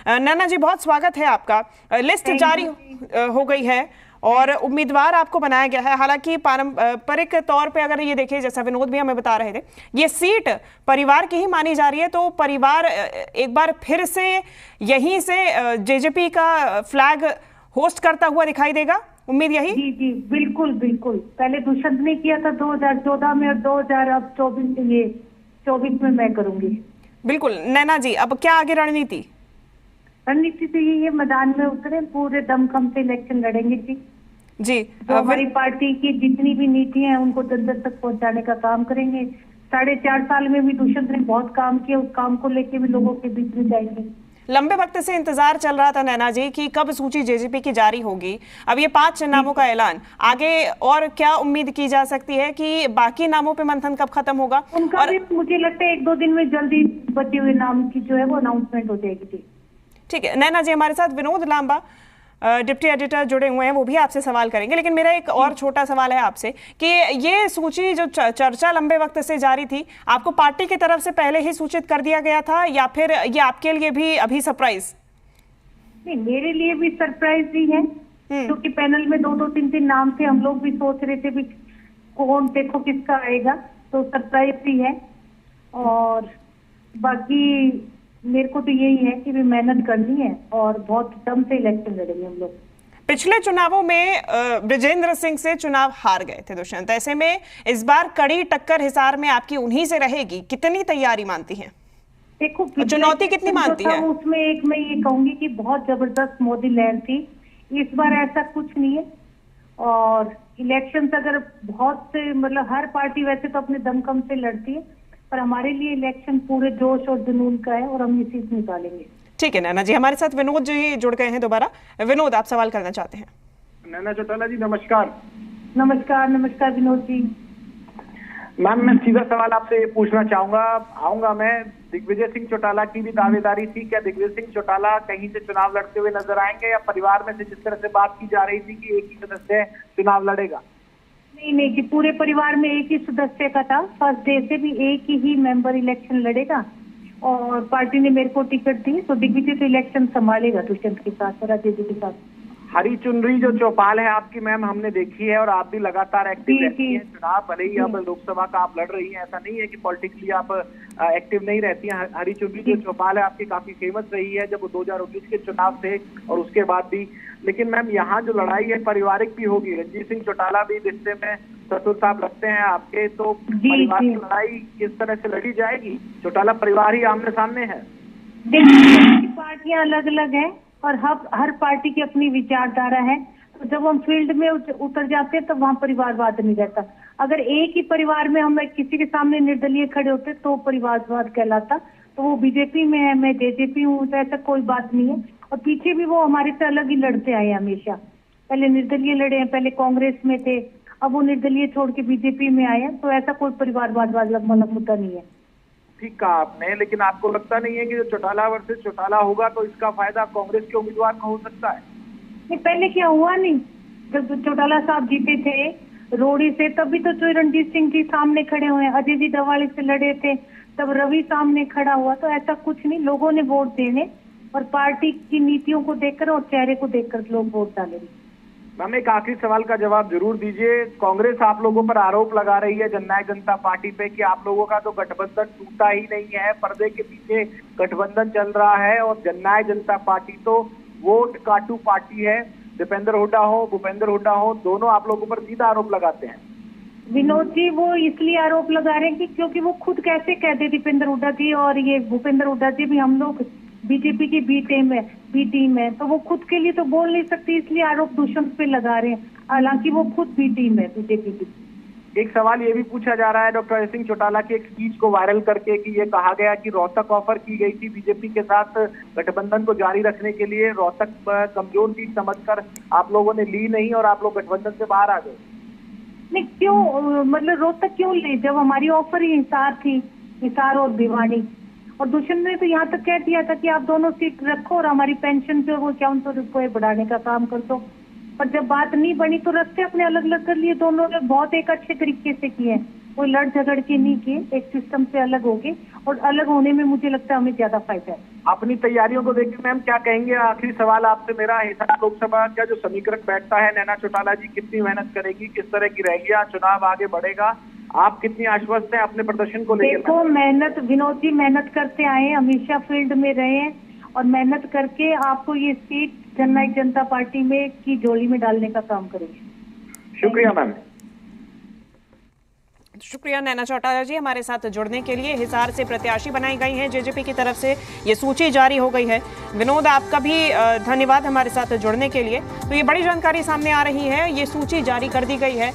नैना जी, बहुत स्वागत है आपका। लिस्ट जारी हो गई है और उम्मीदवार आपको बनाया गया है। हालांकि पारंपरिक तौर पे अगर ये देखिए, जैसा विनोद भी हमें बता रहे थे, ये सीट परिवार की ही मानी जा रही है, तो परिवार एक बार फिर से यहीं से जेजेपी का फ्लैग होस्ट करता हुआ दिखाई देगा, उम्मीद यही? जी जी, बिल्कुल बिल्कुल। पहले दुष्यंत ने किया था 2014 में, और 2024 में मैं करूंगी। बिल्कुल। नैना जी, अब क्या आगे रणनीति? रणनीति तो यही है, मैदान में उतरे, पूरे दमखम से इलेक्शन लड़ेंगे जी। जी, जो हमारी पार्टी की जितनी भी नीतियां हैं उनको जन जन तक पहुंचाने का काम करेंगे। 4.5 साल में भी दुष्यंत ने बहुत काम किया, उस काम को लेके भी लोगों के बीच में जाएंगे। लंबे वक्त से इंतजार चल रहा था नैना जी कि कब सूची जेजेपी की जारी होगी। अब ये 5 नामों का ऐलान, आगे और क्या उम्मीद की जा सकती है कि बाकी नामों पे मंथन कब खत्म होगा? उनका और भी मुझे लगता है 1-2 दिन में जल्दी बचे हुए नाम की जो है वो अनाउंसमेंट हो जाएगी। ठीक है नैना जी, हमारे साथ विनोद लांबा डिप्टी एडिटर जुड़े हुए हैं, वो भी आपसे सवाल करेंगे। लेकिन मेरा एक और छोटा सवाल है आपसे कि ये सूची जो चर्चा लंबे वक्त से जारी थी, आपको पार्टी की तरफ से पहले ही सूचित कर दिया गया था या फिर ये आपके लिए भी अभी सरप्राइज? नहीं, मेरे लिए भी सरप्राइज ही है, क्योंकि पैनल में 2-2, 3-3 नाम थे। हम लोग भी सोच रहे थे भी कौन देखो किसका आएगा, तो सरप्राइज ही है। और बाकी मेरे को तो यही है कि भी मेहनत करनी है और बहुत दम से इलेक्शन लड़ेंगे हम लोग। पिछले चुनावों में बृजेंद्र सिंह से चुनाव हार गए थे दुष्यंत, ऐसे में इस बार कड़ी टक्कर हिसार में आपकी उन्हीं से रहेगी, कितनी तैयारी मानती हैं? देखो, चुनौती कितनी मानती है? उसमें एक मैं ये कहूंगी कि बहुत जबरदस्त मोदी लहर थी। इस बार ऐसा कुछ नहीं है। और इलेक्शन अगर बहुत से मतलब हर पार्टी वैसे तो अपने दमखम से लड़ती है, पर हमारे लिए इलेक्शन पूरे जोश और जुनून का है और हम ये सीट निकालेंगे। ठीक है नैना जी, हमारे साथ विनोद जी जुड़ गए हैं दोबारा। विनोद, आप सवाल करना चाहते हैं? नैना चौटाला जी नमस्कार। नमस्कार नमस्कार विनोद जी। मैम, मैं सीधा सवाल आपसे ये पूछना आऊंगा मैं, दिग्विजय सिंह चौटाला की भी दावेदारी थी, क्या दिग्विजय सिंह चौटाला कहीं से चुनाव लड़ते हुए नजर आएंगे, या परिवार में से जिस तरह से बात की जा रही थी कि एक ही सदस्य चुनाव लड़ेगा? नहीं, कि पूरे परिवार में एक ही सदस्य का था। फर्स्ट डे से भी एक ही मेंबर इलेक्शन लड़ेगा और पार्टी ने मेरे को टिकट दी, तो दिग्विजय तो इलेक्शन संभालेगा दुष्यंत के साथ और अजय जी के साथ। हरी चुनरी जो चौपाल है आपकी मैम, हमने देखी है और आप भी लगातार एक्टिव रहती हैं चुनाव, भले ही अब लोकसभा का आप लड़ रही हैं, ऐसा नहीं है कि पॉलिटिकली आप एक्टिव नहीं रहती हैं। हरी चुनरी जो चौपाल है आपकी काफी फेमस रही है, जब वो 2019 के चुनाव थे और उसके बाद भी। लेकिन मैम, यहाँ जो लड़ाई है पारिवारिक भी होगी, रणजीत सिंह चौटाला भी रिश्ते में ससुर साहब लगते हैं आपके, तो परिवार की लड़ाई किस तरह से लड़ी जाएगी? चौटाला परिवार ही आमने सामने है। देखिए, पार्टियां अलग अलग है और हर पार्टी की अपनी विचारधारा है, तो जब हम फील्ड में उतर जाते हैं तो वहाँ परिवारवाद नहीं रहता। अगर एक ही परिवार में हम किसी के सामने निर्दलीय खड़े होते तो परिवारवाद कहलाता। तो वो बीजेपी में है, मैं जेजेपी हूँ, तो ऐसा कोई बात नहीं है। और पीछे भी वो हमारे से अलग ही लड़ते आए हमेशा। पहले निर्दलीय लड़े हैं, पहले कांग्रेस में थे, अब वो निर्दलीय छोड़ के बीजेपी में आए हैं, तो ऐसा कोई परिवारवाद वाला मुद्दा नहीं है। ठीक कहा आपने, लेकिन आपको लगता नहीं है कि जो चौटाला वर्सेस चौटाला होगा तो इसका फायदा कांग्रेस के उम्मीदवार को हो सकता है? नहीं, पहले क्या हुआ नहीं, जब चौटाला साहब जीते थे रोड़ी से, तभी तो रणजीत सिंह जी सामने खड़े हुए हैं। अजय जी दवाड़े से लड़े थे, तब रवि सामने खड़ा हुआ। तो ऐसा कुछ नहीं, लोगों ने वोट देने और पार्टी की नीतियों को देखकर और चेहरे को देखकर लोग वोट डालेंगे। मैम, एक आखिरी सवाल का जवाब जरूर दीजिए। कांग्रेस आप लोगों पर आरोप लगा रही है जननायक जनता पार्टी पे कि आप लोगों का तो गठबंधन टूटा ही नहीं है, पर्दे के पीछे गठबंधन चल रहा है और जननायक जनता पार्टी तो वोट काटू पार्टी है। दीपेंद्र हुड्डा हो, भूपेंद्र हुड्डा हो, दोनों आप लोगों पर सीधा आरोप लगाते हैं। विनोद जी, वो इसलिए आरोप लगा रहे हैं कि क्योंकि वो खुद कैसे कहते दीपेंद्र हुड्डा जी और ये भूपेंद्र हुड्डा जी भी हम लोग बीजेपी की बी टीम है, तो वो खुद के लिए तो बोल नहीं सकती, इसलिए आरोप दुष्यंत पे लगा रहे हैं। हालांकि वो खुद बी टीम है बीजेपी की। एक सवाल ये भी पूछा जा रहा है डॉक्टर सिंह चौटाला की एक स्पीच को वायरल करके कि ये कहा गया कि रोहतक ऑफर की गई थी बीजेपी के साथ गठबंधन को जारी रखने के लिए, रोहतक कमजोर सीट समझकर आप लोगों ने ली नहीं और आप लोग गठबंधन से बाहर आ गए। नहीं, क्यों, मतलब रोहतक क्यों ले, जब हमारी ऑफर ही हिसार थी, हिसार और भिवानी। और दुष्यंत ने तो यहाँ तक कह दिया था कि आप दोनों सीट रखो और हमारी पेंशन जो वो 5100 रुपये बढ़ाने का काम कर दो। पर जब बात नहीं बनी तो रास्ते अपने अलग अलग कर लिए। दोनों ने बहुत एक अच्छे तरीके से किए, कोई लड़ झगड़ के नहीं किए, एक सिस्टम से अलग हो गए और अलग होने में मुझे लगता है हमें ज्यादा फायदा है। अपनी तैयारियों को देखकर मैम क्या कहेंगे? आखिरी सवाल आपसे मेरा, हिसार लोकसभा का जो समीकरण बैठता है, नैना चौटाला जी कितनी मेहनत करेगी, किस तरह की रहेगी, चुनाव आगे बढ़ेगा, आप कितनी आश्वस्त हैं अपने प्रदर्शन को लेकर? देखो, मेहनत विनोद जी मेहनत करते आए हैं, हमेशा फील्ड में रहे हैं और मेहनत करके आपको ये सीट जननायक जनता पार्टी में की झोली में डालने का काम करेंगे। शुक्रिया मैम। शुक्रिया नैना चौटाला जी हमारे साथ जुड़ने के लिए। हिसार से प्रत्याशी बनाई गई हैं जेजेपी की तरफ से, ये सूची जारी हो गई है। विनोद, आपका भी धन्यवाद हमारे साथ जुड़ने के लिए। तो ये बड़ी जानकारी सामने आ रही है, ये सूची जारी कर दी गई है।